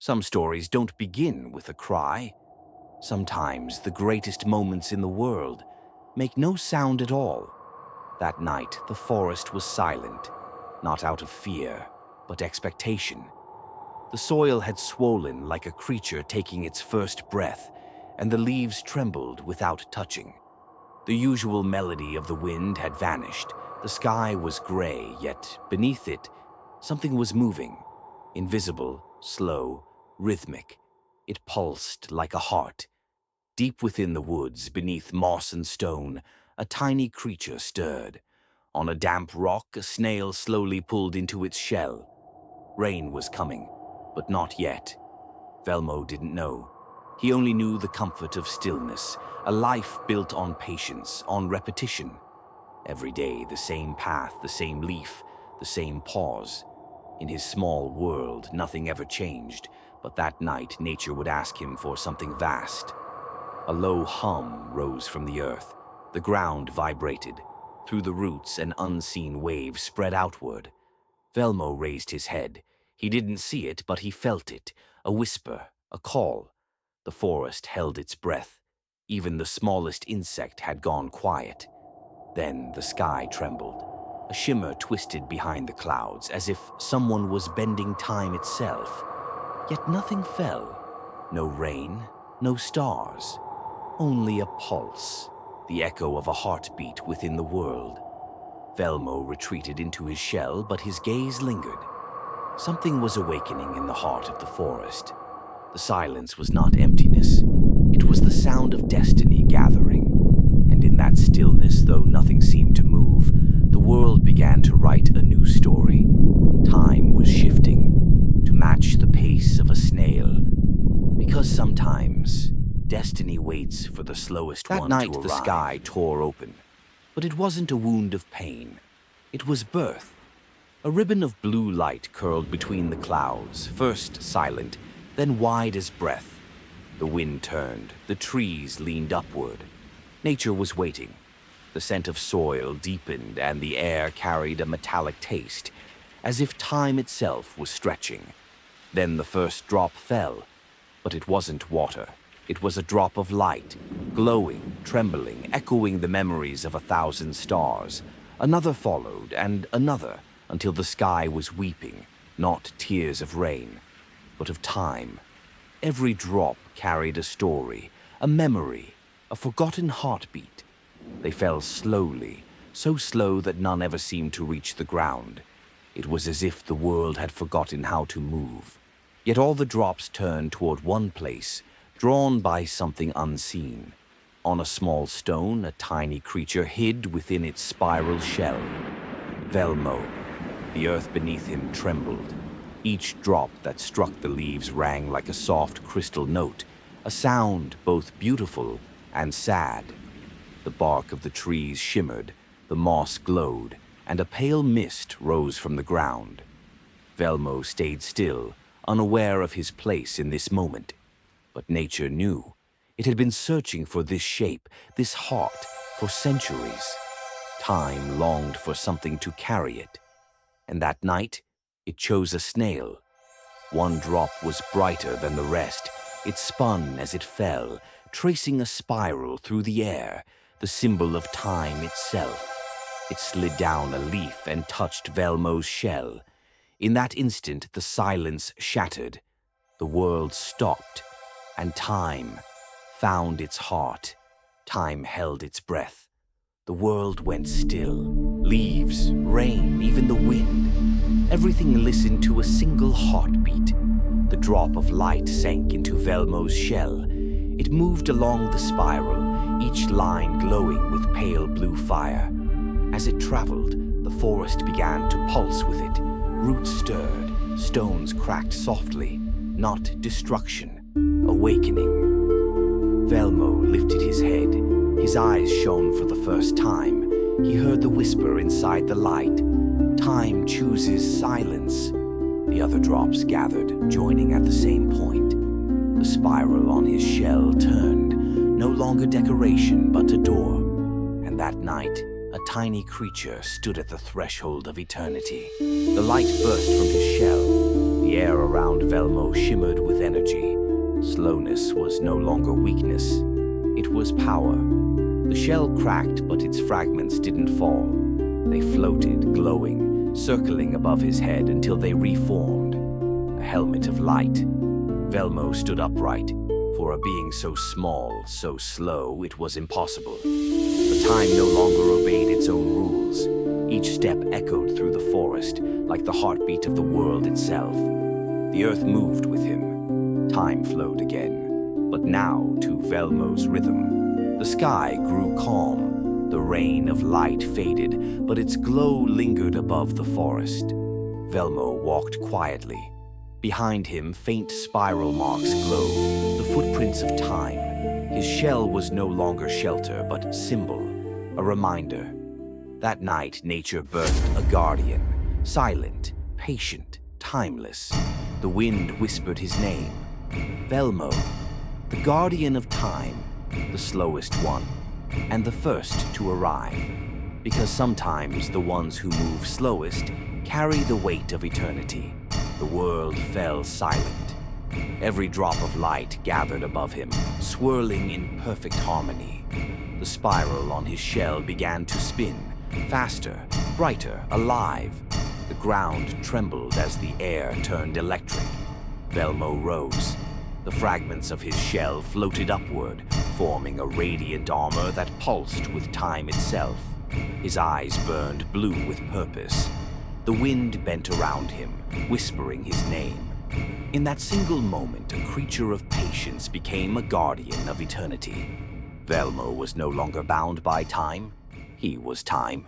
Some stories don't begin with a cry. Sometimes the greatest moments in the world make no sound at all. That night, the forest was silent, not out of fear, but expectation. The soil had swollen like a creature taking its first breath, and the leaves trembled without touching. The usual melody of the wind had vanished. The sky was gray, yet beneath it, something was moving. Invisible, slow, rhythmic. It pulsed like a heart. Deep within the woods, beneath moss and stone, a tiny creature stirred. On a damp rock, a snail slowly pulled into its shell. Rain was coming, but not yet. Velmo didn't know. He only knew the comfort of stillness, a life built on patience, on repetition. Every day, the same path, the same leaf, the same pause. In his small world, nothing ever changed, but that night, nature would ask him for something vast. A low hum rose from the earth. The ground vibrated. Through the roots, an unseen wave spread outward. Velmo raised his head. He didn't see it, but he felt it. A whisper, a call. The forest held its breath. Even the smallest insect had gone quiet. Then the sky trembled. A shimmer twisted behind the clouds, as if someone was bending time itself. Yet nothing fell. No rain, no stars. Only a pulse, the echo of a heartbeat within the world. Velmo retreated into his shell, but his gaze lingered. Something was awakening in the heart of the forest. The silence was not emptiness. It was the sound of destiny gathering. And in that stillness, though nothing seemed to move, the world began to write a new story. Time was shifting to match the pace of a snail. Because sometimes destiny waits for the slowest one to arrive. That night, the sky tore open. But it wasn't a wound of pain. It was birth. A ribbon of blue light curled between the clouds, first silent, then wide as breath. The wind turned. The trees leaned upward. Nature was waiting. The scent of soil deepened, and the air carried a metallic taste, as if time itself was stretching. Then the first drop fell, but it wasn't water. It was a drop of light, glowing, trembling, echoing the memories of 1,000 stars. Another followed, and another, until the sky was weeping, not tears of rain, but of time. Every drop carried a story, a memory, a forgotten heartbeat. They fell slowly, so slow that none ever seemed to reach the ground. It was as if the world had forgotten how to move. Yet all the drops turned toward one place, drawn by something unseen. On a small stone, a tiny creature hid within its spiral shell. Velmo. The earth beneath him trembled. Each drop that struck the leaves rang like a soft crystal note, a sound both beautiful and sad. The bark of the trees shimmered, the moss glowed, and a pale mist rose from the ground. Velmo stayed still, unaware of his place in this moment. But nature knew. It had been searching for this shape, this heart, for centuries. Time longed for something to carry it. And that night, it chose a snail. One drop was brighter than the rest. It spun as it fell, tracing a spiral through the air, the symbol of time itself. It slid down a leaf and touched Velmo's shell. In that instant, the silence shattered. The world stopped, and time found its heart. Time held its breath. The world went still. Leaves, rain, even the wind. Everything listened to a single heartbeat. The drop of light sank into Velmo's shell. It moved along the spiral, each line glowing with pale blue fire. As it traveled, the forest began to pulse with it. Roots stirred, stones cracked softly. Not destruction, awakening. Velmo lifted his head. His eyes shone for the first time. He heard the whisper inside the light. Time chooses silence. The other drops gathered, joining at the same point. The spiral on his shell turned, no longer decoration but a door. And that night, a tiny creature stood at the threshold of eternity. The light burst from his shell. The air around Velmo shimmered with energy. Slowness was no longer weakness. It was power. The shell cracked, but its fragments didn't fall. They floated, glowing, circling above his head until they reformed. A helmet of light. Velmo stood upright. For a being so small, so slow, it was impossible. The time no longer obeyed its own rules. Each step echoed through the forest, like the heartbeat of the world itself. The earth moved with him. Time flowed again, but now to Velmo's rhythm. The sky grew calm. The rain of light faded, but its glow lingered above the forest. Velmo walked quietly. Behind him, faint spiral marks glowed, the footprints of time. His shell was no longer shelter, but symbol, a reminder. That night, nature birthed a guardian, silent, patient, timeless. The wind whispered his name, Velmo, the guardian of time, the slowest one, and the first to arrive. Because sometimes the ones who move slowest carry the weight of eternity. The world fell silent. Every drop of light gathered above him, swirling in perfect harmony. The spiral on his shell began to spin, faster, brighter, alive. The ground trembled as the air turned electric. Velmo rose. The fragments of his shell floated upward, forming a radiant armor that pulsed with time itself. His eyes burned blue with purpose. The wind bent around him, whispering his name. In that single moment, a creature of patience became a guardian of eternity. Velmo was no longer bound by time. He was time.